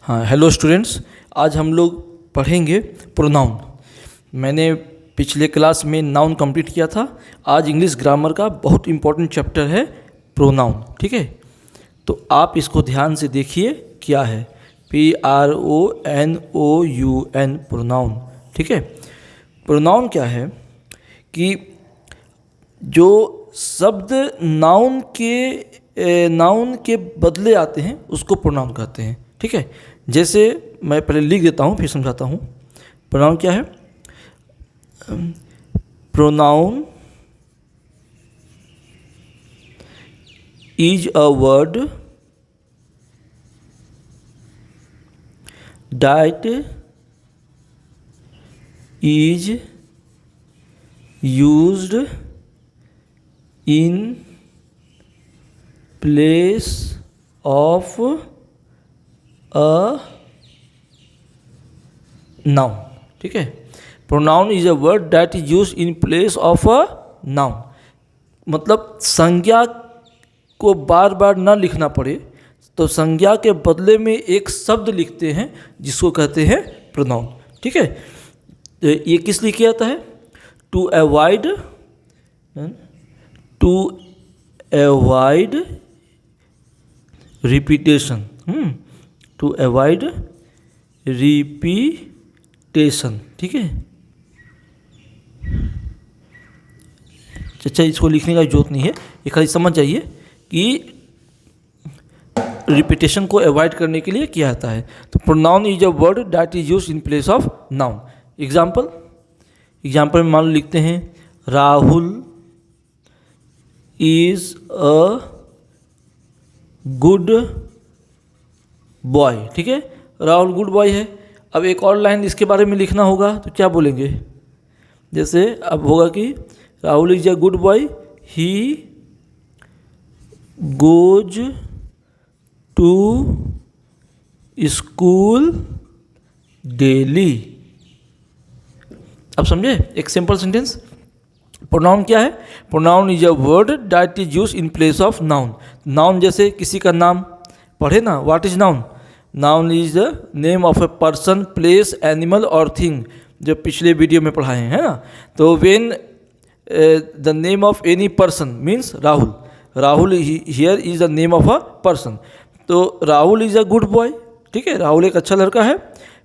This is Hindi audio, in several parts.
हाँ, हेलो स्टूडेंट्स। आज हम लोग पढ़ेंगे प्रोनाउन। मैंने पिछले क्लास में नाउन कंप्लीट किया था। आज इंग्लिश ग्रामर का बहुत इंपॉर्टेंट चैप्टर है प्रोनाउन। ठीक है, तो आप इसको ध्यान से देखिए क्या है। PRONOUN pronoun. ठीक है, प्रोनाउन क्या है कि जो शब्द नाउन के बदले आते हैं उसको प्रोनाउन कहते हैं। ठीक है, जैसे मैं पहले लिख देता हूँ फिर समझाता हूँ। प्रोनाउन क्या है? Pronoun is a word that is used in place of a noun. ठीक है, pronoun is a word that is used in place of a noun. मतलब संज्ञा को बार बार ना लिखना पड़े तो संज्ञा के बदले में एक शब्द लिखते हैं जिसको कहते हैं प्रोनाउन। ठीक है, तो ये किस लिए किया जाता है? To avoid repetition. To avoid repetition. ठीक है, अच्छा, इसको लिखने का जरूरत नहीं है, ये खाली समझ जाइए कि रिपीटेशन को अवॉइड करने के लिए किया जाता है। तो pronoun is a word that is used in place of noun. Example में मान लो लिखते हैं Rahul is a good boy. ठीक है, राहुल गुड बॉय है। अब एक और लाइन इसके बारे में लिखना होगा तो क्या बोलेंगे? जैसे अब होगा कि Rahul is a good boy, he goes to school daily. अब समझे? एक सिंपल सेंटेंस। प्रोनाउन क्या है? Pronoun is a word that is used in place of noun. Noun जैसे किसी का नाम पढ़े ना, what is noun? Noun is the name of a person, place, animal और थिंग, जो पिछले वीडियो में पढ़ाए हैं ना। तो when the name of any person means Rahul. Rahul here is the name of a person. तो Rahul is a good boy. ठीक है, राहुल एक अच्छा लड़का है।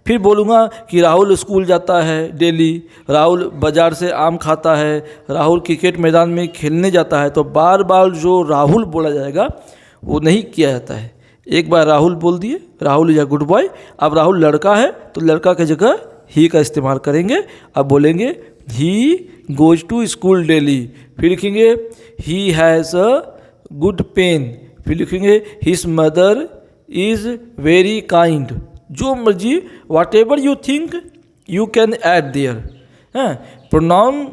फिर बोलूँगा कि राहुल स्कूल जाता है डेली, राहुल बाज़ार से आम खाता है, राहुल क्रिकेट मैदान में खेलने जाता है। तो बार बार जो राहुल बोला जाएगा वो नहीं किया जाता है। एक बार राहुल बोल दिए, Rahul is a good boy. अब राहुल लड़का है तो लड़का की जगह ही का इस्तेमाल करेंगे। अब बोलेंगे he goes to school daily. फिर लिखेंगे he has a good pen. फिर लिखेंगे his mother is very kind. जो मर्जी, whatever you think you can add there. Pronoun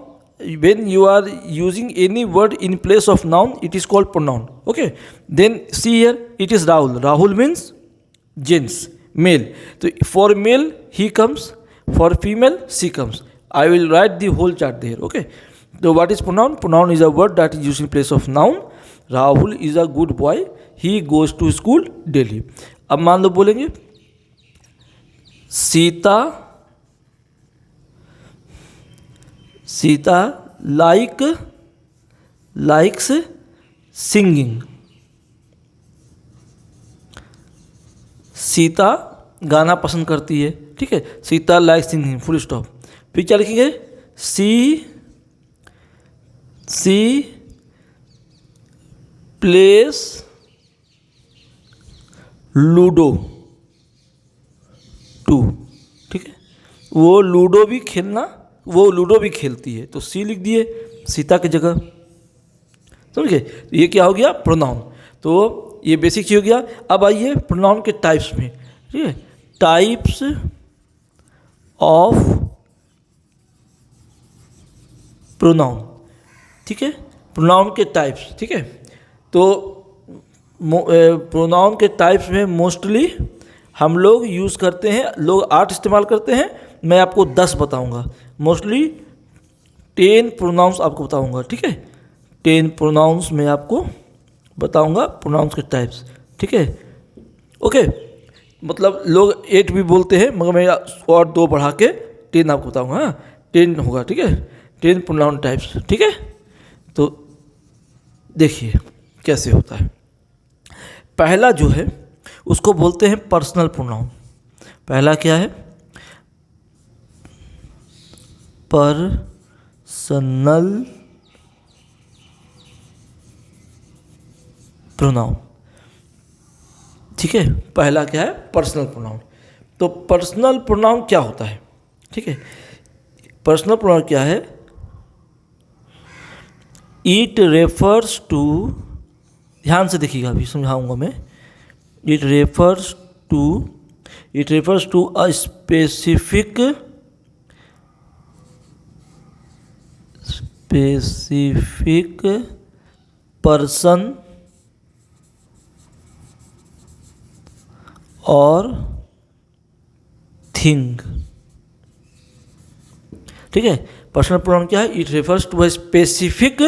when you are using any word in place of noun, it is called pronoun. Okay, then see here, it is Rahul. Rahul means gents, male. So for male he comes, for female she comes. I will write the whole chart there. Okay, so what is pronoun? Pronoun is a word that is used in place of noun. Rahul is a good boy, he goes to school daily. अब मान लो बोलेंगे सीता likes singing. सीता गाना पसंद करती है। ठीक है, Sita likes singing, full stop. फिर क्या लिखेंगे? सी प्लेस लूडो टू। ठीक है, वो लूडो भी खेलती है। तो सी लिख दिए सीता की जगह। समझे? तो ये क्या हो गया? प्रोनाउन। तो ये बेसिक चीज हो गया। अब आइए प्रोनाउन के टाइप्स में। ठीक है, टाइप्स ऑफ प्रोनाउन। ठीक है, प्रोनाउन के टाइप्स। ठीक है, तो प्रोनाउन के टाइप्स में मोस्टली हम लोग यूज़ करते हैं, लोग 8 इस्तेमाल करते हैं, मैं आपको 10 बताऊंगा। मोस्टली 10 प्रोनाउंस आपको बताऊंगा। ठीक है, 10 प्रोनाउंस मैं आपको बताऊंगा, प्रोनाउंस के टाइप्स। ठीक है, ओके। मतलब लोग 8 भी बोलते हैं, मगर मैं और 2 बढ़ा के 10 आपको बताऊँगा। हाँ, 10 होगा, ठीक है, 10 प्रोनाउन टाइप्स, ठीक है। तो देखिए कैसे होता है। पहला जो है उसको बोलते हैं पर्सनल प्रोनाउन। पहला क्या है? पर्सनल प्रोनाउन, ठीक है। पहला क्या है? Personal pronoun. तो पर्सनल प्रोनाउन क्या होता है, ठीक है। पर्सनल प्रोनाउन क्या है? इट रेफर्स टू, ध्यान से देखिएगा, अभी समझाऊंगा मैं। It refers to a specific person और थिंग, ठीक है। पर्सनल प्रोनाउन क्या है? It refers to a specific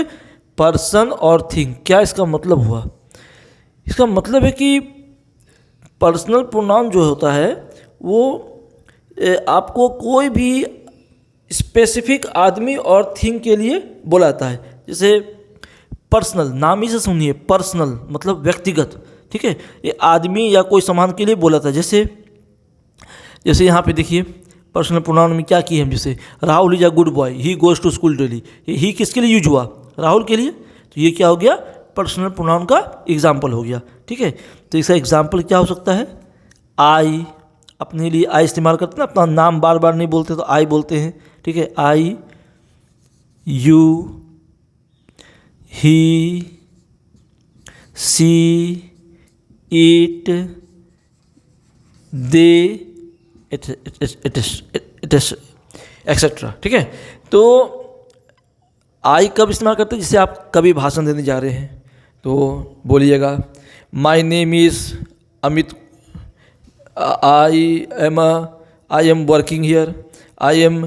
person और थिंग। क्या इसका मतलब हुआ? इसका मतलब है कि पर्सनल प्रोनाउन जो होता है वो आपको कोई भी स्पेसिफिक आदमी और थिंग के लिए बुलाता है। जैसे पर्सनल, नाम ही से सुनिए, पर्सनल मतलब व्यक्तिगत, ठीक है। ये आदमी या कोई सामान के लिए बोलाता है। जैसे यहाँ पे देखिए पर्सनल प्रोनाउन में क्या किए हम, जैसे Rahul is a good boy, he goes to school daily. He किसके लिए यूज हुआ? राहुल के लिए। तो ये क्या हो गया? पर्सनल प्रोनाउन का एग्जाम्पल हो गया, ठीक है। तो इसका एग्जाम्पल क्या हो सकता है? आई, अपने लिए आई इस्तेमाल करते हैं ना, अपना नाम बार बार नहीं बोलते तो आई बोलते हैं, ठीक है। I, you, he, she, it, they, etcetera, ठीक है। तो आई कब इस्तेमाल करते हैं? जैसे आप कभी भाषण देने जा रहे हैं तो बोलिएगा my name is Amit, I am working here, I am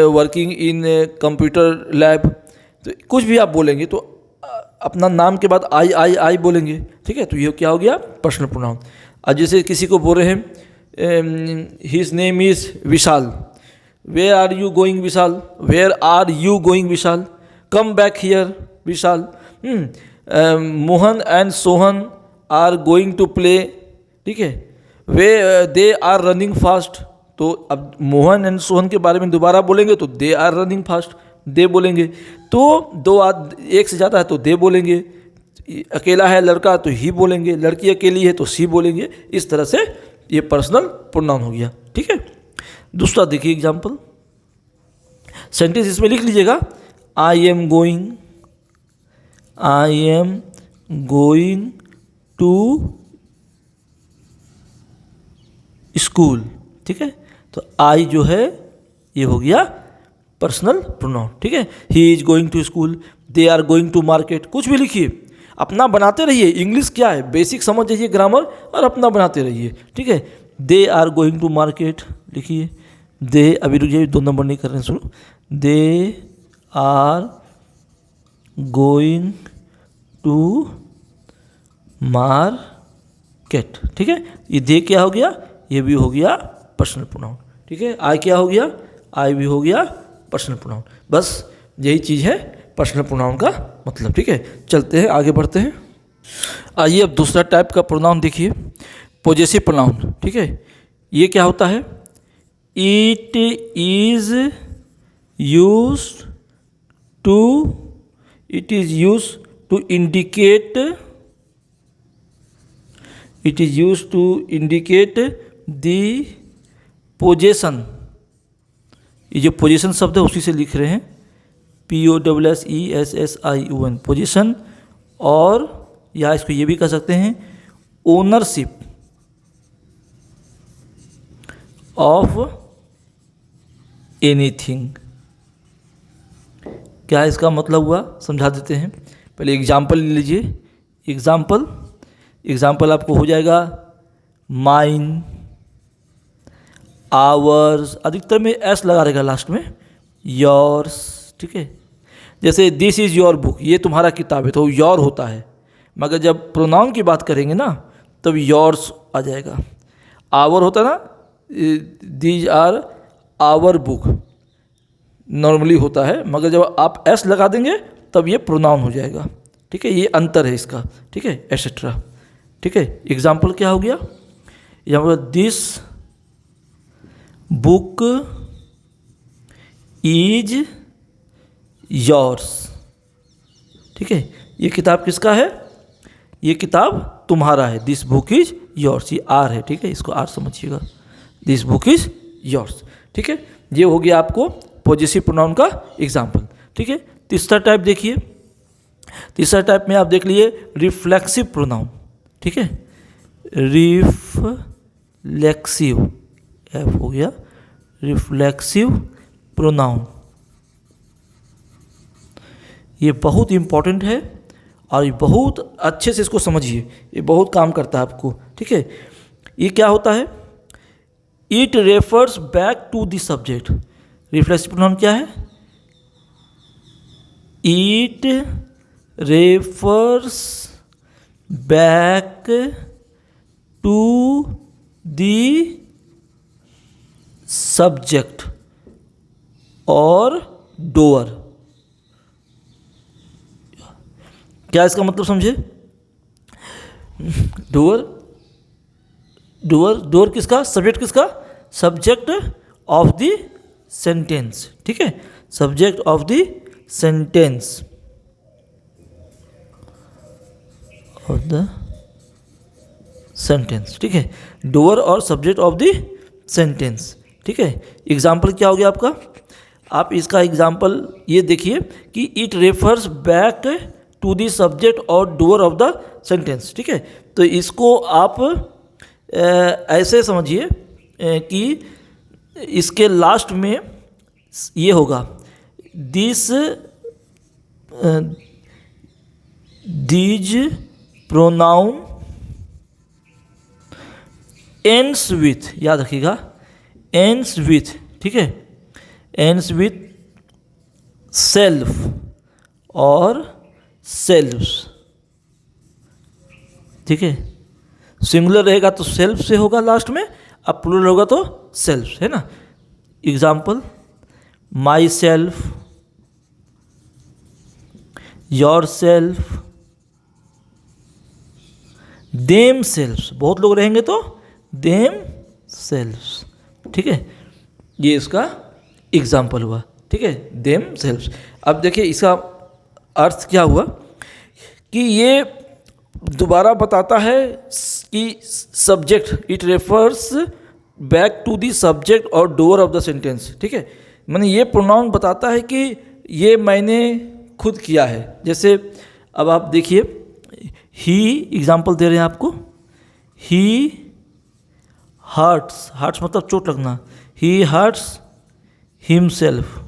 working in computer lab. तो कुछ भी आप बोलेंगे तो अपना नाम के बाद आई बोलेंगे, ठीक है। तो ये क्या हो गया? Personal pronoun. अब जैसे किसी को बोल रहे हैं his name is Vishal, where are you going Vishal, where are you going Vishal, come back here Vishal. Mohan and Sohan are going to play, ठीक है। They are running fast. तो अब मोहन एंड सोहन के बारे में दोबारा बोलेंगे तो दे आर रनिंग फास्ट, दे बोलेंगे। तो एक से ज़्यादा है तो दे बोलेंगे, अकेला है लड़का तो ही बोलेंगे, लड़की अकेली है तो सी बोलेंगे। इस तरह से ये पर्सनल प्रोनाउन हो गया, ठीक है। दूसरा देखिए एग्जाम्पल, सेंटेंस इसमें लिख लीजिएगा। I am going to school, ठीक है। तो आई जो है ये हो गया पर्सनल प्रोनाउन, ठीक है। He is going to school, they are going to market. कुछ भी लिखिए, अपना बनाते रहिए। इंग्लिश क्या है, बेसिक समझ जाइए ग्रामर और अपना बनाते रहिए, ठीक है। They are going to market लिखिए। दे, अभी रुक जाइए, 2 नंबर नहीं कर रहे हैं, सुनो। They are going to market, ठीक है। ये दे क्या हो गया? ये भी हो गया पर्सनल प्रोनाउन, ठीक है। आई क्या हो गया? आई भी हो गया पर्सनल प्रोनाउन। बस यही चीज़ है पर्सनल प्रोनाउन का मतलब, ठीक है। चलते हैं आगे बढ़ते हैं। आइए अब दूसरा टाइप का प्रोनाउन देखिए, पॉजेसिव प्रोनाउन, ठीक है। ये क्या होता है? It is used to indicate the possession. ये जो पोजीशन शब्द है उसी से लिख रहे हैं, POSSESSION, पोजीशन। और या इसको ये भी कह सकते हैं ओनरशिप ऑफ एनीथिंग। क्या इसका मतलब हुआ, समझा देते हैं। पहले एग्जाम्पल ले लीजिए। एग्जाम्पल आपको हो जाएगा माइन, आवर्स, अधिकतर में एस लगा रहेगा लास्ट में, योर्स, ठीक है। जैसे दिस इज़ योर बुक, ये तुम्हारा किताब है तो योर होता है, मगर जब प्रोनाउन की बात करेंगे ना तब योर्स आ जाएगा। आवर होता है ना, these are our book normally होता है, मगर जब आप एस लगा देंगे तब ये प्रोनाउन हो जाएगा। ठीक है, ये अंतर है इसका। ठीक है, एटसेट्रा। ठीक है, एग्जाम्पल क्या हो गया, यहाँ पर दिस बुक इज योर्स। ठीक है, ये किताब किसका है, ये किताब तुम्हारा है। दिस बुक इज योर्स, ये आर है। ठीक है, इसको आर समझिएगा, दिस बुक इज योर्स। ठीक है, ये हो गया आपको पॉजेसिव प्रोनाउन का एग्जाम्पल। ठीक है, तीसरा टाइप देखिए, तीसरा टाइप में आप देख लिए रिफ्लेक्सिव प्रोनाउन। ठीक है, रिफ्लेक्सिव, एफ हो गया, रिफ्लेक्सिव प्रोनाउन। ये बहुत इंपॉर्टेंट है और ये बहुत अच्छे से इसको समझिए, ये बहुत काम करता है आपको। ठीक है, ये क्या होता है, it refers back to the subject. Reflexive pronoun क्या है, it refers back to the subject और डोअर। क्या इसका मतलब समझे, डोअर, डोअर, डोअर किसका, सब्जेक्ट किसका, सब्जेक्ट ऑफ द सेंटेंस। ठीक है, subject of the sentence, of the sentence. ठीक है, डोअर और सब्जेक्ट ऑफ द सेंटेंस। ठीक है, एग्जाम्पल क्या हो गया आपका, आप इसका एग्जाम्पल ये देखिए कि it refers back to the subject और डोअर ऑफ द सेंटेंस। ठीक है, तो इसको आप ऐसे समझिए कि इसके लास्ट में ये होगा, this these pronoun ends with, याद रखिएगा, एंड्स विथ। ठीक है, एंड्स विथ सेल्फ और सेल्व्स। ठीक है, सिंगुलर रहेगा तो सेल्फ से होगा लास्ट में, अब प्लूरल होगा तो सेल्फ, है ना। Example, my self, your self, them selfs, बहुत लोग रहेंगे तो देम सेल्फ्स। ठीक है, ये इसका एग्जाम्पल हुआ। ठीक है, देम सेल्फ्स। अब देखिए इसका अर्थ क्या हुआ कि ये दोबारा बताता है कि subject, it refers back to the subject और डोअर ऑफ द सेंटेंस। ठीक है, मैंने ये प्रोनाउन बताता है कि ये मैंने खुद किया है। जैसे अब आप देखिए, ही एग्जाम्पल दे रहे हैं आपको, ही हर्ट्स, हर्ट्स मतलब चोट लगना, ही हर्ट्स हिमसेल्फ।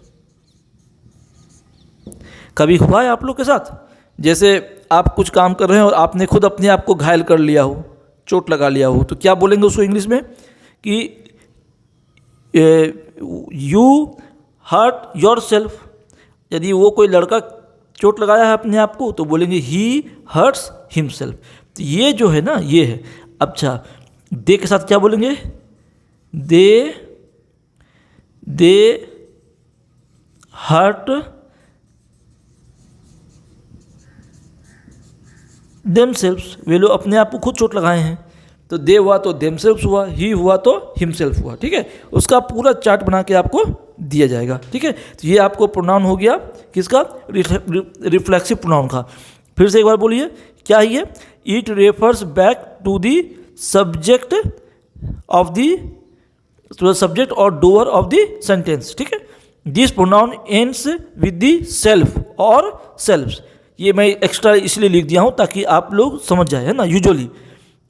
कभी हुआ है आप लोग के साथ, जैसे आप कुछ काम कर रहे हैं और आपने खुद अपने आप को घायल कर लिया हो, चोट लगा लिया हो, तो क्या बोलेंगे उसको इंग्लिश में कि यू हर्ट योर सेल्फ। यदि वो कोई लड़का चोट लगाया है अपने आप को तो बोलेंगे ही हर्ट्स हिमसेल्फ। तो ये जो है ना, ये है। अच्छा, दे के साथ क्या बोलेंगे, दे हर्ट देमसेल्व्स, वे लोग अपने आप को खुद चोट लगाए हैं। तो दे हुआ तो देमसेल्व्स हुआ, ही हुआ तो हिमसेल्फ हुआ। ठीक है, उसका पूरा चार्ट बना के आपको दिया जाएगा। ठीक है, तो ये आपको प्रोनाउन हो गया किसका, रिफ्लेक्सिव प्रोनाउन का। फिर से एक बार बोलिए, क्या है ये, it refers back to the subject of the, to the subject और डोअर ऑफ द सेंटेंस। ठीक है, this pronoun ends with the self और सेल्फ्स। ये मैं एक्स्ट्रा इसलिए लिख दिया हूँ ताकि आप लोग समझ जाए, है ना। यूजुअली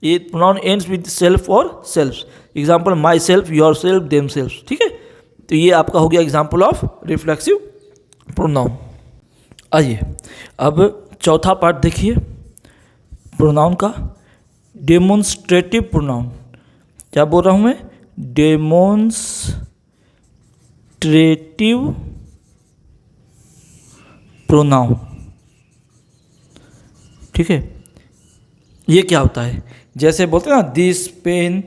ये प्रोनाउन एंड्स विद सेल्फ और selfs. Example, my self, your self, them selfs. ठीक है, तो ये आपका हो गया एग्जाम्पल ऑफ रिफ्लेक्सिव प्रोनाउन। आइए अब चौथा पार्ट देखिए प्रोनाउन का, डेमोन्स्ट्रेटिव प्रोनाउन। क्या बोल रहा हूँ मैं, डेमोन्स्ट्रेटिव प्रोनाउन। ठीक है, ये क्या होता है, जैसे बोलते हैं ना, दिस पेन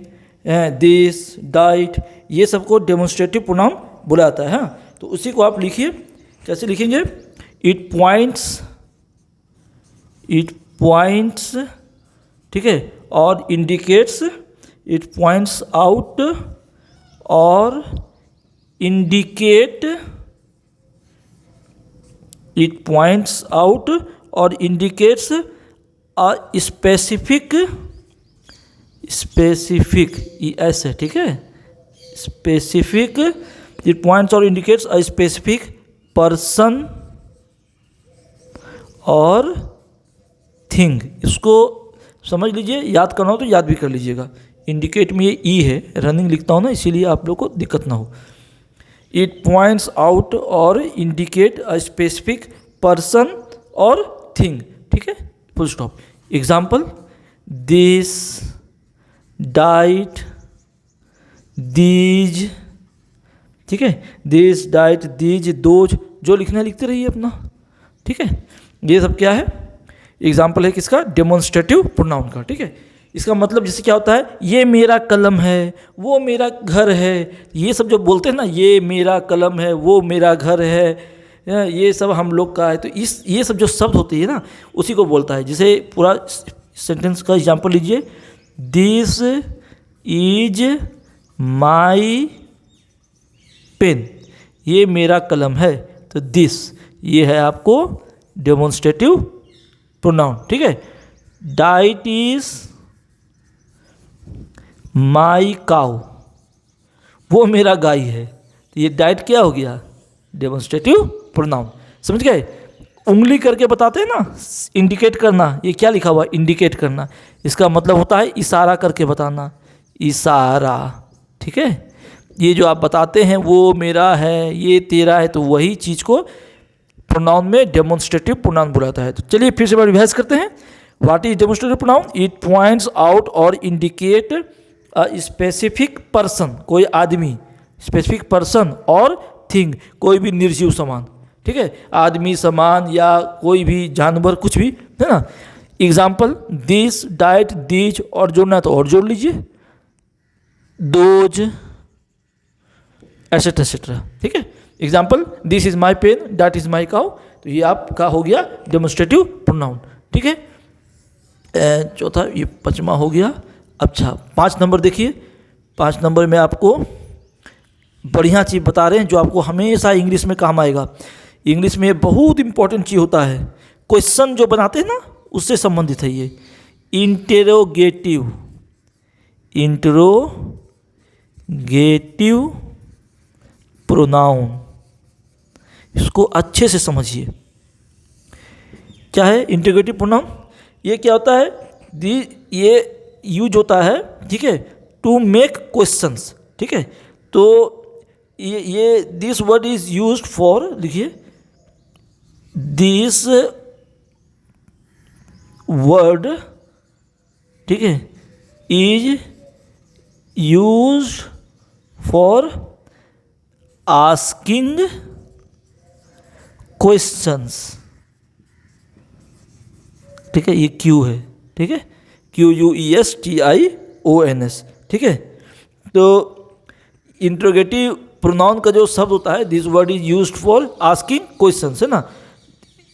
दिस, डाइट, ये सबको डेमोन्स्ट्रेटिव प्रोनाउन बोला जाता है। हाँ, तो उसी को आप लिखिए, कैसे लिखेंगे? इट पॉइंट्स, ठीक है, और इंडिकेट्स, इट पॉइंट्स आउट और इंडिकेट, इट पॉइंट्स आउट और इंडिकेट्स अ स्पेसिफिक, एस है, ठीक है, स्पेसिफिक, इट पॉइंट्स और इंडिकेट्स अ स्पेसिफिक पर्सन और थिंग। इसको समझ लीजिए, याद करना हो तो याद भी कर लीजिएगा। इंडिकेट में ये ई है, रनिंग लिखता हूँ ना, इसीलिए आप लोग को दिक्कत ना हो। इट पॉइंट्स आउट और इंडिकेट अ स्पेसिफिक पर्सन और थिंग, ठीक है, full stop. Example, this, diet, these, ठीक है, दिस, डाइट, दीज, दोज, जो लिखना है लिखते रहिए अपना, ठीक है। ये सब क्या है? एग्जाम्पल है किसका? डेमोन्स्ट्रेटिव प्रोनाउन का, ठीक है। इसका मतलब जैसे क्या होता है, ये मेरा कलम है, वो मेरा घर है, ये सब जो बोलते हैं ना, ये मेरा कलम है, वो मेरा घर है, ये सब हम लोग का है, तो ये सब जो शब्द होती है ना, उसी को बोलता है। जैसे पूरा सेंटेंस का एग्जाम्पल लीजिए, दिस इज माई पेन, ये मेरा कलम है, तो दिस ये है आपको डेमोन्स्ट्रेटिव प्रोनाउन, ठीक है। डाइट इज माई काउ, वो मेरा गाय है, तो ये डाइट क्या हो गया? Demonstrative pronoun. समझ गए? उंगली करके बताते हैं ना, इंडिकेट करना, ये क्या लिखा हुआ? इंडिकेट करना, इसका मतलब होता है इशारा करके बताना, इशारा, ठीक है। ये जो आप बताते हैं वो मेरा है, ये तेरा है, तो वही चीज़ को प्रोनाउन में डेमोन्स्ट्रेटिव प्रोनाउन बुलाता है। तो चलिए फिर से रिवाइज करते हैं। What is demonstrative pronoun? It points out और इंडिकेट अ स्पेसिफिक पर्सन, कोई आदमी, स्पेसिफिक पर्सन, और थिंग, कोई भी निर्जीव सामान, ठीक है, आदमी, सामान या कोई भी जानवर, कुछ भी, है ना। एग्जाम्पल, दिस, डाइट, दीज, और जोड़ना है तो और जोड़ लीजिए, दोज, एसेट्रा एसेट्रा, ठीक है। Example, this is my pen, that is my cow, तो ये आपका हो गया डेमोन्स्ट्रेटिव प्रोनाउन, ठीक है। चौथा, ये पांचवा हो गया। अच्छा, 5 नंबर देखिए। 5 नंबर में आपको बढ़िया चीज़ बता रहे हैं जो आपको हमेशा इंग्लिश में काम आएगा। इंग्लिश में बहुत इंपॉर्टेंट चीज़ होता है, क्वेश्चन जो बनाते हैं ना, उससे संबंधित है ये। इंटेरोगेटिव, इंटेरोगेटिव प्रोनाउन, इसको अच्छे से समझिए। क्या है इंटेरोगेटिव प्रोनाउन? ये क्या होता है? ये यूज होता है, ठीक है, टू मेक क्वेश्चंस, ठीक है। तो ये this word is used for, लिखिए, दिस वर्ड, ठीक है, is used for asking questions, ठीक है, ये क्यू है, ठीक है, QUESTIONS, ठीक है। तो इंट्रोगेटिव प्रोनाउन का जो शब्द होता है, this word is used for asking questions, है ना।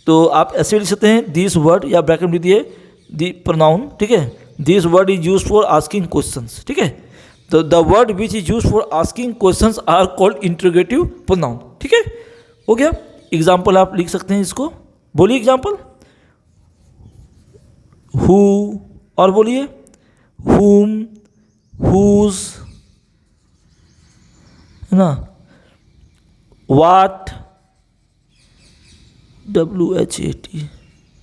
तो आप ऐसे लिख सकते हैं, दिस वर्ड, या ब्रैकेट में दिए दी प्रोनाउन, ठीक है, this word is used for asking questions, ठीक है। तो the word which is used for asking questions are called interrogative pronoun, ठीक है, हो गया। एग्जाम्पल आप लिख सकते हैं इसको, बोलिए एग्जाम्पल, हु, और बोलिए whom, whose, है ना, what, WHAT,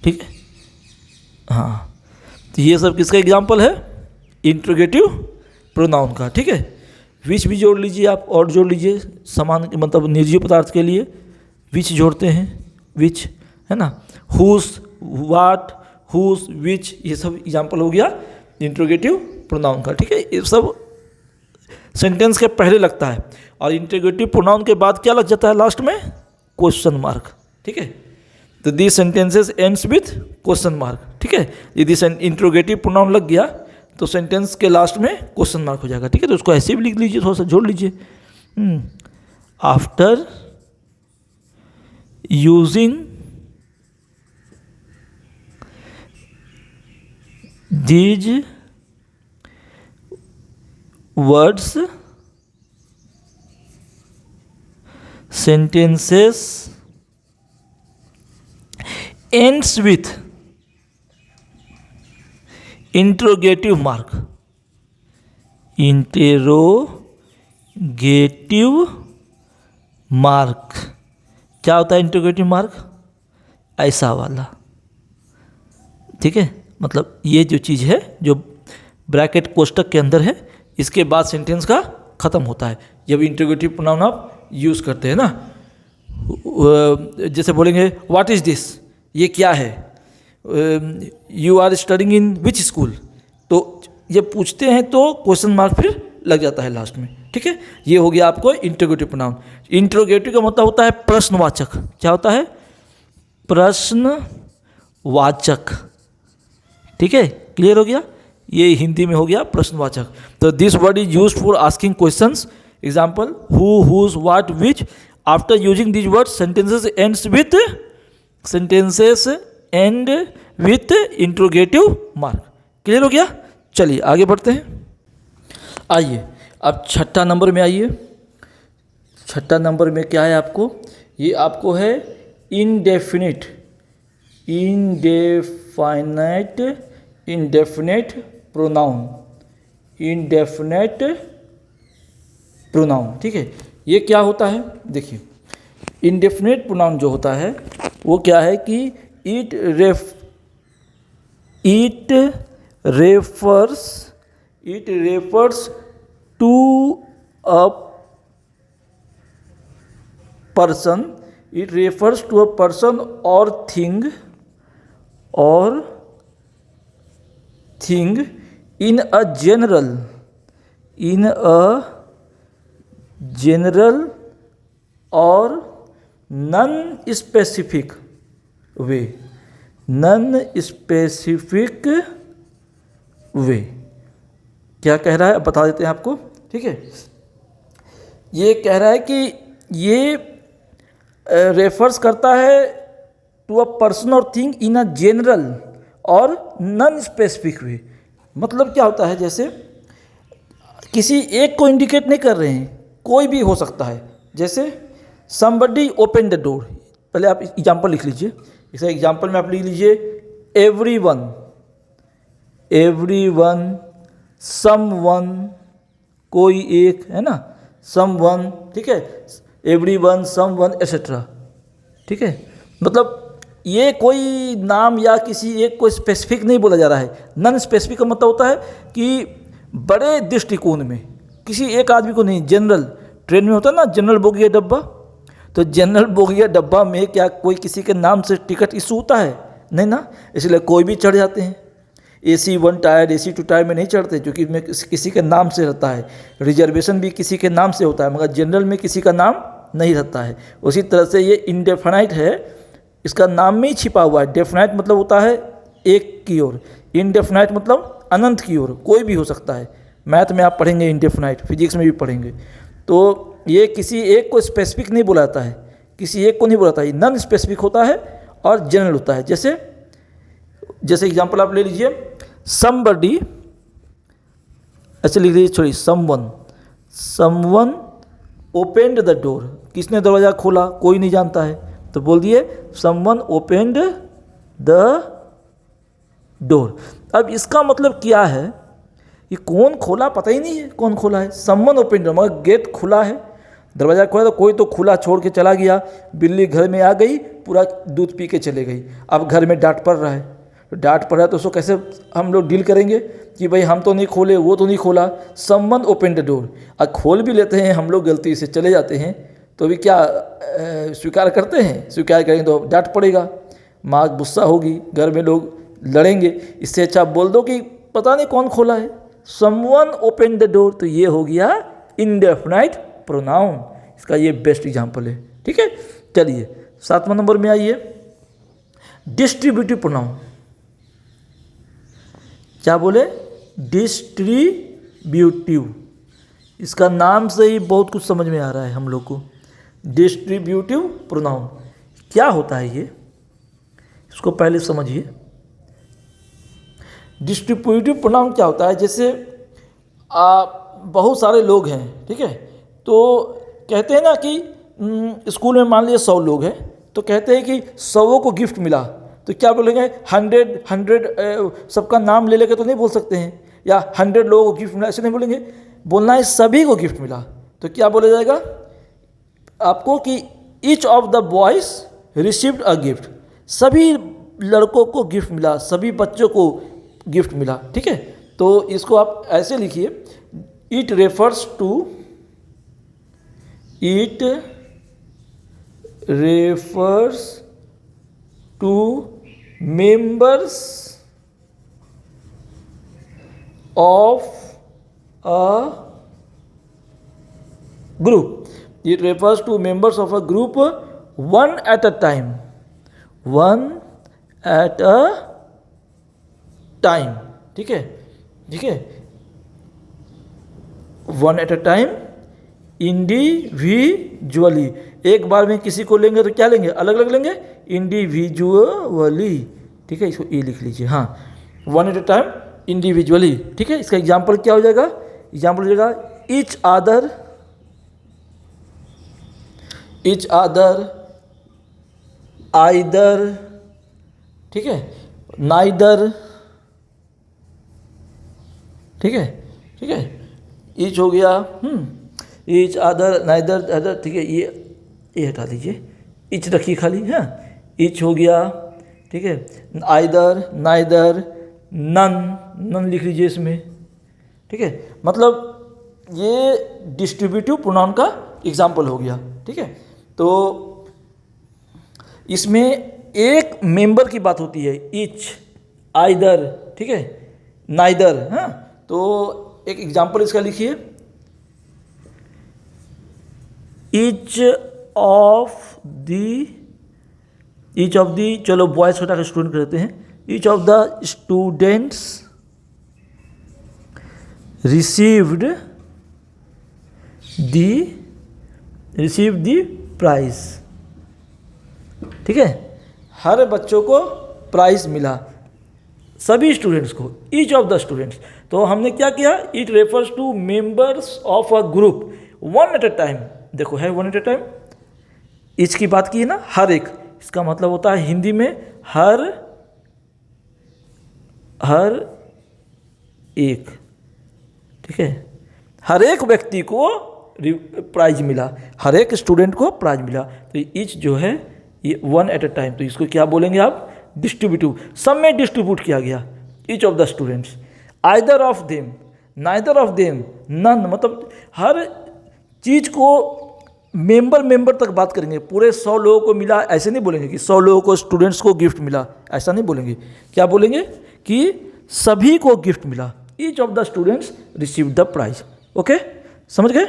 ठीक है। हाँ, तो ये सब किसका एग्जाम्पल है? इंट्रोगेटिव प्रोनाउन का, ठीक है। विच भी जोड़ लीजिए आप, और जोड़ लीजिए, समान मतलब निर्जीव पदार्थ के लिए विच जोड़ते हैं, विच, है ना, whose, what, whose, which, ये सब एग्जाम्पल हो गया इंट्रोगेटिव प्रोनाउन का, ठीक है। ये सब सेंटेंस के पहले लगता है, और इंट्रोगेटिव प्रोनाउन के बाद क्या लग जाता है लास्ट में? क्वेश्चन मार्क, ठीक है। तो this sentences ends with question mark, ठीक है। यदि इंट्रोगेटिव प्रोनाउन लग गया तो सेंटेंस के लास्ट में क्वेश्चन मार्क हो जाएगा, ठीक है। तो उसको ऐसे भी लिख लीजिए, थोड़ा सा जोड़ लीजिए। After using these words sentences ends with interrogative mark. Interrogative mark क्या होता है? इंटरोगेटिव मार्क ऐसा वाला, ठीक है। मतलब ये जो चीज़ है जो ब्रैकेट कोष्टक के अंदर है, इसके बाद सेंटेंस का ख़त्म होता है जब इंटरोगेटिव प्रोनाउन आप यूज़ करते हैं ना। जैसे बोलेंगे व्हाट इज़ दिस, ये क्या है। You are studying in which school, तो ये पूछते हैं तो क्वेश्चन मार्क फिर लग जाता है लास्ट में, ठीक है। ये हो गया आपको इंटरोगेटिव प्रोनाउन। इंटरोगेटिव का मतलब होता है प्रश्नवाचक। क्या होता है? प्रश्नवाचक, ठीक है। क्लियर हो गया? ये हिंदी में हो गया प्रश्नवाचक। तो this word is used for asking questions. Example who, whose, what, which. After using this word sentences end with interrogative mark. Clear हो गया? चलिए आगे बढ़ते हैं। आइए अब छठा नंबर में आइए। छठा नंबर में क्या है आपको? ये आपको है इंडेफिनिट प्रोनाउन। इंडेफिनिट प्रोनाउन, ठीक है। ये क्या होता है? देखिए इंडेफिनिट प्रोनाउन जो होता है वो क्या है कि it refers to a person. It refers to a person और thing in a general or non-specific way। क्या कह रहा है अब बता देते हैं आपको, ठीक है। ये कह रहा है कि ये रेफर्स करता है टू अ पर्सन और थिंग इन अ जनरल और नॉन स्पेसिफिक वे। मतलब क्या होता है? जैसे किसी एक को इंडिकेट नहीं कर रहे हैं, कोई भी हो सकता है। जैसे somebody open the door, पहले आप एग्जाम्पल लिख लीजिए। इस एग्जाम्पल में आप लिख लीजिए everyone, someone, कोई एक, है ना, someone, ठीक है, everyone, someone, etc, ठीक है। मतलब ये कोई नाम या किसी एक को स्पेसिफिक नहीं बोला जा रहा है। नॉन स्पेसिफिक का मतलब होता है कि बड़े दृष्टिकोण में किसी एक आदमी को नहीं। जनरल, ट्रेन में होता है ना जनरल बोगिया डब्बा, तो जनरल बोगिया डब्बा में क्या कोई किसी के नाम से टिकट इशू होता है? नहीं ना, इसलिए कोई भी चढ़ जाते हैं। AC 1 टायर, AC 2 टायर में नहीं चढ़ते क्योंकि इसमें किसी के नाम से रहता है। रिजर्वेशन भी किसी के नाम से होता है, मगर जनरल में किसी का नाम नहीं रहता है। उसी तरह से ये इंडेफिनाइट है, इसका नाम में ही छिपा हुआ है। डेफिनाइट मतलब होता है एक की ओर, इनडेफिनाइट मतलब अनंत की ओर, कोई भी हो सकता है। मैथ में आप पढ़ेंगे इंडेफिनाइट, फिजिक्स में भी पढ़ेंगे। तो ये किसी एक को स्पेसिफिक नहीं बुलाता है, किसी एक को नहीं बुलाता है, नॉन स्पेसिफिक होता है और जनरल होता है। जैसे एग्जांपल आप ले लीजिए somebody, ऐसे लिख लीजिए, छोड़िए, someone opened the door, किसने दरवाज़ा खोला? कोई नहीं जानता है, तो बोल दिए someone opened the door। अब इसका मतलब क्या है? ये कौन खोला पता ही नहीं है, कौन खोला है। someone opened the door मगर गेट खुला है, दरवाज़ा खोला, तो कोई तो खुला छोड़ के चला गया। बिल्ली घर में आ गई, पूरा दूध पी के चले गई। अब घर में डांट पड़ रहा है, तो डांट पड़ रहा है तो उसको कैसे हम लोग डील करेंगे कि भाई हम तो नहीं खोले, वो तो नहीं खोला। someone opened the door, अब खोल भी लेते हैं हम लोग, गलती से चले जाते हैं, तो भी क्या स्वीकार करते हैं? स्वीकार करेंगे तो डांट पड़ेगा, माँ गुस्सा होगी, घर में लोग लड़ेंगे। इससे अच्छा बोल दो कि पता नहीं कौन खोला है, someone opened the door। तो ये हो गया इंडेफिनाइट प्रोनाउन, इसका ये बेस्ट एग्जांपल है, ठीक है। चलिए 7वां नंबर में आइए, डिस्ट्रीब्यूटिव प्रोनाउन। क्या बोले? डिस्ट्रीब्यूटिव। इसका नाम से ही बहुत कुछ समझ में आ रहा है हम लोग को। डिस्ट्रीब्यूटिव प्रोनाउन क्या होता है ये, इसको पहले समझिए। डिस्ट्रीब्यूटिव प्रोनाउन क्या होता है, जैसे बहुत सारे लोग हैं, ठीक है, तो कहते हैं ना कि स्कूल में मान लीजिए 100 लोग हैं, तो कहते हैं कि 100 को गिफ्ट मिला, तो क्या बोलेंगे 100 सबका नाम ले लेकर तो नहीं बोल सकते हैं, या 100 लोगों को गिफ्ट मिला ऐसे नहीं बोलेंगे, बोलना है सभी को गिफ्ट मिला। तो क्या बोला जाएगा आपको कि each of the boys received a gift, सभी लड़कों को गिफ्ट मिला, सभी बच्चों को गिफ्ट मिला, ठीक है। तो इसको आप ऐसे लिखिए, it refers to members of a group. It refers to members of a group one at a time. One at a time. ठीक है, ठीक है। One at a time, individually. एक बार में किसी को लेंगे तो क्या लेंगे, अलग अलग लेंगे, इंडिविजुअली, ठीक है, इसको ए लिख लीजिए। हाँ, one at a time individually, ठीक है। इसका एग्जाम्पल क्या हो जाएगा, एग्जाम्पल हो जाएगा ईच अदर, आइदर, ठीक है, नाइदर, ठीक है, ठीक है, ईच हो गया, ईच अदर, नाइदर, अदर, ठीक है, ये हटा दीजिए, इच रखिए खाली, हाँ, इच हो गया, ठीक है, आइदर, नाइदर, नन लिख लीजिए इसमें, ठीक है। मतलब ये डिस्ट्रीब्यूटिव प्रोनाउन का एग्जाम्पल हो गया, ठीक है। तो इसमें एक मेंबर की बात होती है, इच, आइदर, ठीक है, नाइदर, हाँ। तो एक एग्जाम्पल इसका लिखिए, ईच ऑफ दी, चलो बॉयज हटा के स्टूडेंट करते हैं, each of the students received the prize, ठीक है, हर बच्चों को प्राइज मिला, सभी स्टूडेंट्स को, ईच ऑफ द स्टूडेंट्स। तो हमने क्या किया, it refers to members of a group one at a time, देखो है one at a time, each की बात की है ना, हर एक, इसका मतलब होता है हिंदी में हर एक, ठीक है, हर एक व्यक्ति को प्राइज मिला, हर एक स्टूडेंट को प्राइज मिला। तो इच जो है ये वन एट ए टाइम, तो इसको क्या बोलेंगे आप, डिस्ट्रीब्यूटिव, सब में डिस्ट्रीब्यूट किया गया, each of the students, either of them, neither of them, none, मतलब हर चीज को मेंबर तक बात करेंगे, पूरे 100 लोगों को मिला ऐसे नहीं बोलेंगे कि 100 लोगों को, स्टूडेंट्स को गिफ्ट मिला, ऐसा नहीं बोलेंगे। क्या बोलेंगे कि सभी को गिफ्ट मिला, each of the students receive the prize. Okay, समझ गए?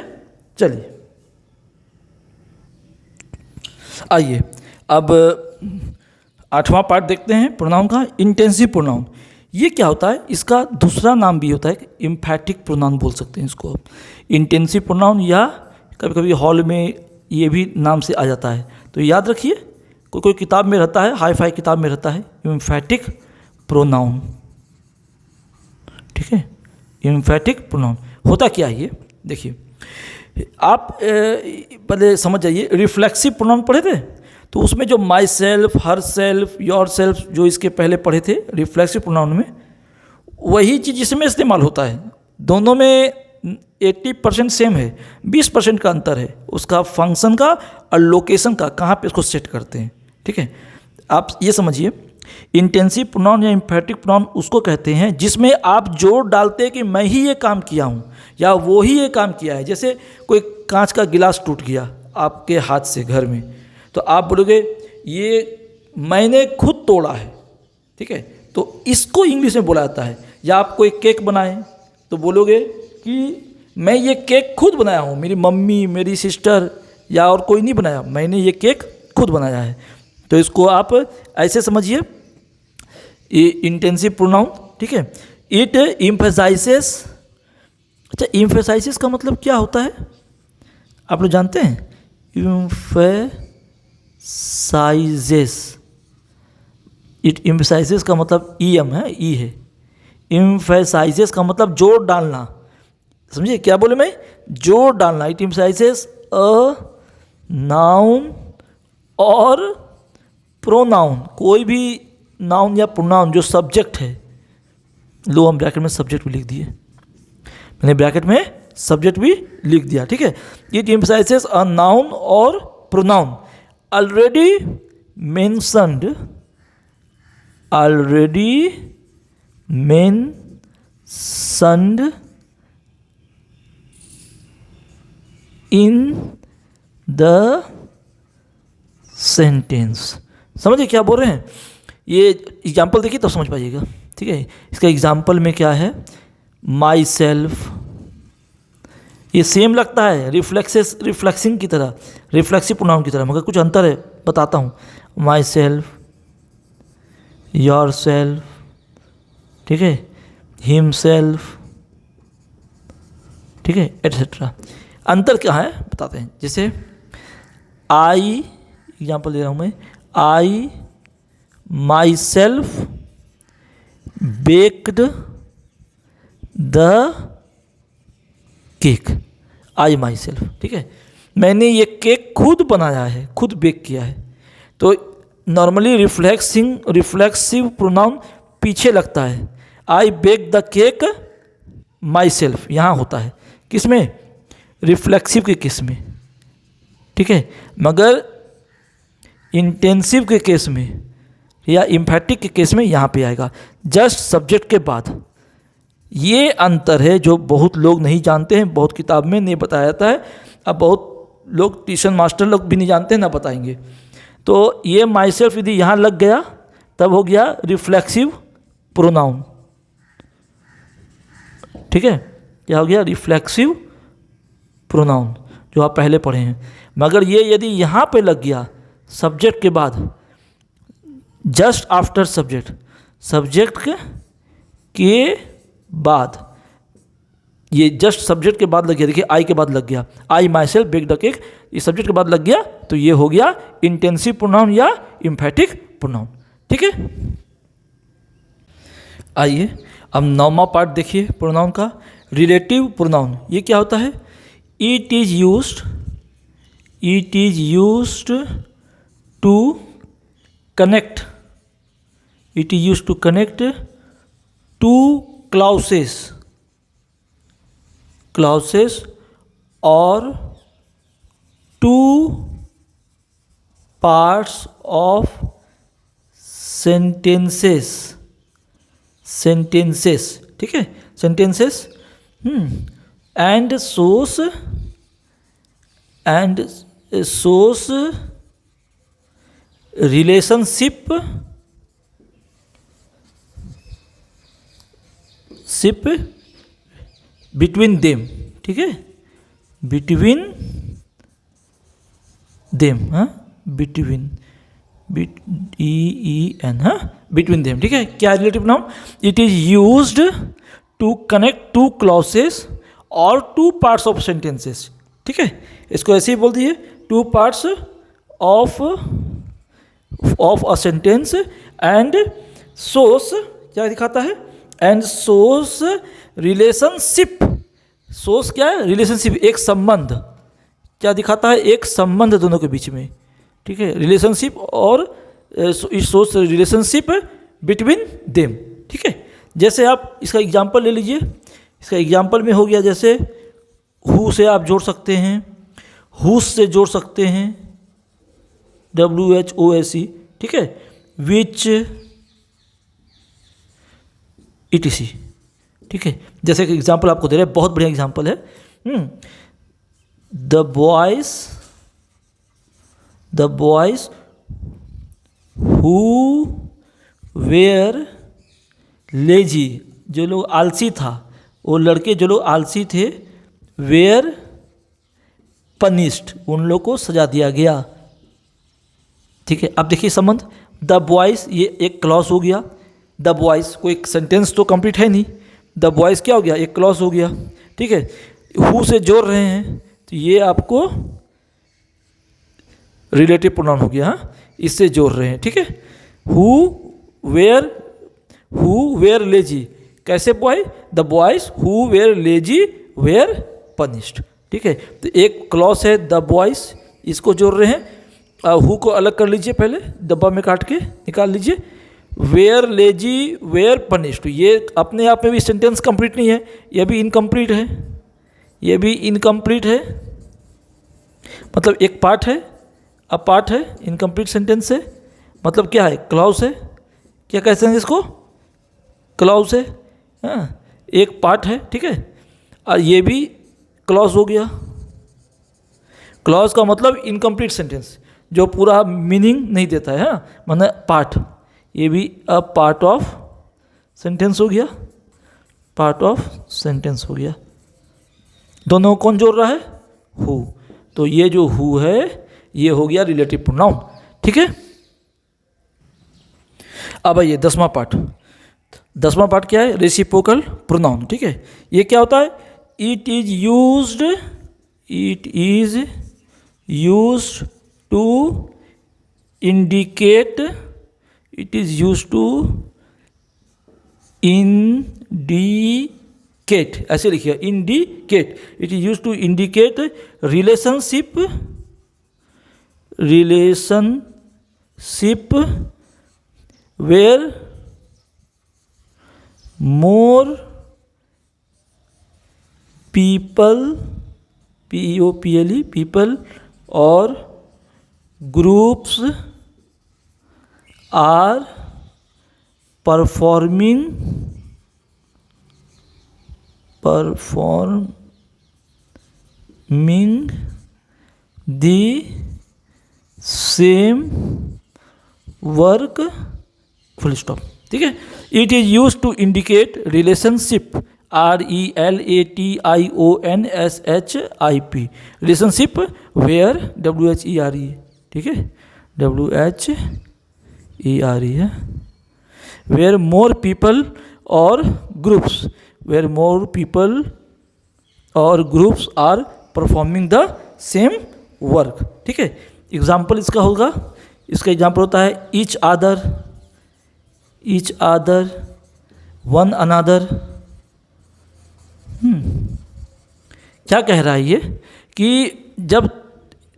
चलिए आइए अब 8वां पार्ट देखते हैं प्रोनाउन का, इंटेंसिव प्रोनाउन। ये क्या होता है, इसका दूसरा नाम भी होता है एम्फैटिक प्रोनाउन बोल सकते हैं इसको आप, इंटेंसिव प्रोनाउन, या कभी कभी हॉल में ये भी नाम से आ जाता है। तो याद रखिए, कोई किताब में रहता है, हाई फाई किताब में रहता है एम्फैटिक प्रोनाउन, ठीक है। एम्फैटिक प्रोनाउन होता क्या है ये देखिए, आप पहले समझ जाइए। रिफ्लेक्सिव प्रोनाउन पढ़े थे, तो उसमें जो my self, her self, your self जो इसके पहले पढ़े थे रिफ्लेक्सिव प्रोनाउन में, वही चीज़ इसमें इस्तेमाल होता है। दोनों में 80% सेम है, 20% का अंतर है उसका फंक्शन का और लोकेशन का, कहाँ पे इसको सेट करते हैं, ठीक है। आप ये समझिए, इंटेंसिव प्रोनाउन या एम्फैटिक प्रोनाउन उसको कहते हैं जिसमें आप जोर डालते हैं कि मैं ही ये काम किया हूँ या वो ही ये काम किया है। जैसे कोई कांच का गिलास टूट गया आपके हाथ से घर में, तो आप बोलोगे ये मैंने खुद तोड़ा है, ठीक है, तो इसको इंग्लिश में बोला जाता है। या आप कोई केक बनाएं तो बोलोगे कि मैं ये केक खुद बनाया हूँ, मेरी मम्मी, मेरी सिस्टर या और कोई नहीं बनाया, मैंने ये केक खुद बनाया है। तो इसको आप ऐसे समझिए, ये इंटेंसिव प्रोनाउन, ठीक है। इट इम्फेसाइसेस। अच्छा, इम्फेसाइसिस का मतलब क्या होता है आप लोग जानते हैं? इम्फेसाइजेस, इट इम्फेसाइजेस का मतलब ईएम है, ई है। इम्फेसाइजेस का मतलब जोर डालना, समझिए क्या बोले मैं? जोर डालना। इट इम्फेसाइजेस अ नाउन और प्रोनाउन, कोई भी नाउन या प्रोनाउन जो सब्जेक्ट है, लो हम ब्रैकेट में सब्जेक्ट भी लिख दिए, मैंने ब्रैकेट में सब्जेक्ट भी लिख दिया, ठीक है। इट एम्फसाइजेस अ नाउन और pronoun already mentioned, in the sentence. समझिए क्या बोल रहे हैं? ये एग्जाम्पल देखिए तब समझ पाइएगा, ठीक है। इसका एग्जाम्पल में क्या है? माई सेल्फ, ये सेम लगता है रिफ्लेक्सिंग की तरह, रिफ्लेक्सिव प्रोनाउन की तरह, मगर कुछ अंतर है, बताता हूँ। माई सेल्फ, योर सेल्फ, ठीक है, हिम सेल्फ, ठीक है, एटसेट्रा। अंतर क्या है बताते हैं। जैसे आई, एग्जाम्पल दे रहा हूँ मैं, I myself baked the cake, I myself, ठीक है, मैंने ये केक खुद बनाया है, खुद बेक किया है। तो नॉर्मली रिफ्लेक्सिव प्रोनाउन पीछे लगता है। I bake the cake myself यहाँ होता है, किसमें? रिफ्लेक्सिव के केस में, ठीक है। मगर इंटेंसिव के केस में या इम्फैटिक के केस में यहाँ पे आएगा जस्ट सब्जेक्ट के बाद। ये अंतर है जो बहुत लोग नहीं जानते हैं, बहुत किताब में नहीं बताया जाता है, अब बहुत लोग ट्यूशन मास्टर लोग भी नहीं जानते हैं, ना बताएंगे। तो ये माई सेल्फ यदि यहाँ लग गया तब हो गया रिफ्लेक्सिव प्रोनाउन, ठीक है, क्या हो गया? रिफ्लेक्सिव प्रोनाउन, जो आप पहले पढ़े हैं। मगर ये यदि यहाँ पे लग गया सब्जेक्ट के बाद, जस्ट आफ्टर सब्जेक्ट, सब्जेक्ट के बाद, ये जस्ट सब्जेक्ट के बाद लग गया, देखिए आई के बाद लग गया, I myself bake the cake, ये सब्जेक्ट के बाद लग गया तो ये हो गया इंटेंसिव प्रोनाउन या इम्फैटिक प्रोनाउन, ठीक है। आइए अब 9वां पार्ट देखिए प्रोनाउन का, रिलेटिव प्रोनाउन। ये क्या होता है? It is used to connect, it is used to connect two clauses or two parts of sentences, ठीक है, sentences, and shows relationship between them, ठीक है, बिटवीन देम, हाँ, बिटवीन, EEN, हाँ, बिटवीन देम, ठीक है। क्या relative noun? It is used to connect two clauses और टू पार्ट्स ऑफ सेंटेंसेस, ठीक है। इसको ऐसे ही बोल दिए, two parts of a sentence and source, क्या दिखाता है? एंड सोर्स रिलेशनशिप, सोर्स क्या है? रिलेशनशिप, एक संबंध, क्या दिखाता है? एक संबंध दोनों के बीच में, ठीक है, रिलेशनशिप, और सोर्स रिलेशनशिप बिटवीन देम, ठीक है। जैसे आप इसका एग्जांपल ले लीजिए, इसका एग्जांपल में हो गया, जैसे हु से आप जोड़ सकते हैं, हुस से जोड़ सकते हैं, WHOSE, ठीक है, विच, ETC, ठीक है। जैसे कि एग्जाम्पल आपको दे रहे हैं, बहुत बढ़िया एग्जाम्पल है। The boys who were lazy, जो लोग आलसी था, वो लड़के जो लोग आलसी थे, वेयर पनिश्ड, उन लोग को सजा दिया गया, ठीक है। अब देखिए संबंध, द बॉयज, ये एक क्लॉज हो गया, द बॉयज, कोई सेंटेंस तो कंप्लीट है नहीं, द बॉयज़ क्या हो गया, एक क्लॉज हो गया, ठीक है। हु से जोड़ रहे हैं तो ये आपको रिलेटिव प्रोनाउन हो गया, हाँ, इससे जोड़ रहे हैं, ठीक है। हु वेयर लेजी, कैसे boy, the boys who were lazy were punished, ठीक है। तो एक क्लॉज है द बॉयज, इसको जोड़ रहे हैं। हु को अलग कर लीजिए, पहले डब्बा में काट के निकाल लीजिए। वेयर लेजी वेयर पनिश्ड, ये अपने आप में भी सेंटेंस कंप्लीट नहीं है, ये भी इनकम्प्लीट है, ये भी इनकम्प्लीट है, मतलब एक पार्ट है, अब पार्ट है, इनकम्प्लीट सेंटेंस है, मतलब क्या है, क्लॉज है, क्या कहते हैं इसको, क्लॉज है, हाँ, एक पार्ट है, ठीक है। और ये भी क्लॉज हो गया। क्लॉज का मतलब इनकम्प्लीट सेंटेंस, जो पूरा मीनिंग नहीं देता है, हाँ, मतलब पार्ट, ये भी अ पार्ट ऑफ सेंटेंस हो गया, पार्ट ऑफ सेंटेंस हो गया। दोनों कौन जोड़ रहा है, हु, तो ये जो हु है ये हो गया रिलेटिव प्रोनाउन, ठीक है। अब आइए 10वां पार्ट। 10वां पार्ट क्या है, रेसिप्रोकल प्रोनाउन, ठीक है। ये क्या होता है, it is used to indicate, it is used to indicate, ऐसे लिखिए, indicate, it is used to indicate relationship where more people, PEOPLE, people और groups are performing the same work, full stop, ठीक है। It is use to indicate relationship, RELATIONSHIP, relationship where, WHERE, ठीक है, WHERE है, वेयर मोर पीपल और ग्रुप्स, वेयर मोर पीपल और groups are performing the same work, ठीक है। एग्जाम्पल इसका होगा, इसका एग्जाम्पल होता है ईच आदर, वन अनादर। क्या कह रहा है ये, कि जब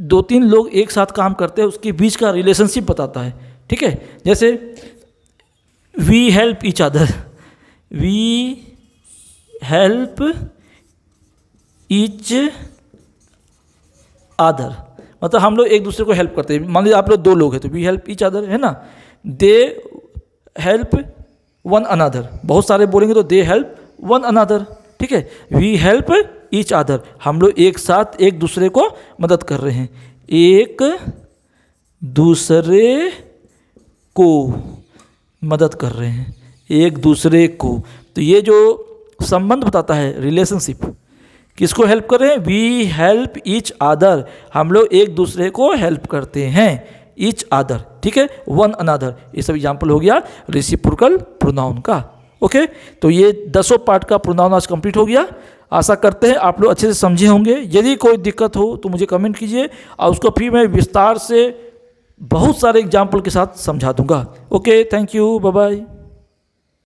2-3 लोग एक साथ काम करते हैं उसके बीच का रिलेशनशिप बताता है, ठीक है। जैसे we help each other, we help each other, मतलब हम लोग एक दूसरे को हेल्प करते हैं। मान लीजिए आप लोग 2 लोग हैं तो वी हेल्प ईच अदर, है ना। दे हेल्प वन अनदर, बहुत सारे बोलेंगे तो दे हेल्प वन अनदर, ठीक है। वी हेल्प ईच अदर, हम लोग एक साथ एक दूसरे को मदद कर रहे हैं, एक दूसरे को मदद कर रहे हैं, एक दूसरे को। तो ये जो संबंध बताता है रिलेशनशिप, किसको हेल्प कर रहे हैं, वी हेल्प ईच अदर, हम लोग एक दूसरे को हेल्प करते हैं, ईच अदर, ठीक है, वन अनदर। ये सब एग्जाम्पल हो गया रेसिप्रोकल प्रोनाउन का, ओके। तो ये 10 पार्ट का प्रोनाउन आज कंप्लीट हो गया। आशा करते हैं आप लोग अच्छे से समझे होंगे। यदि कोई दिक्कत हो तो मुझे कमेंट कीजिए और उसको फिर मैं विस्तार से बहुत सारे एग्जाम्पल के साथ समझा दूंगा। Okay, thank you, bye bye.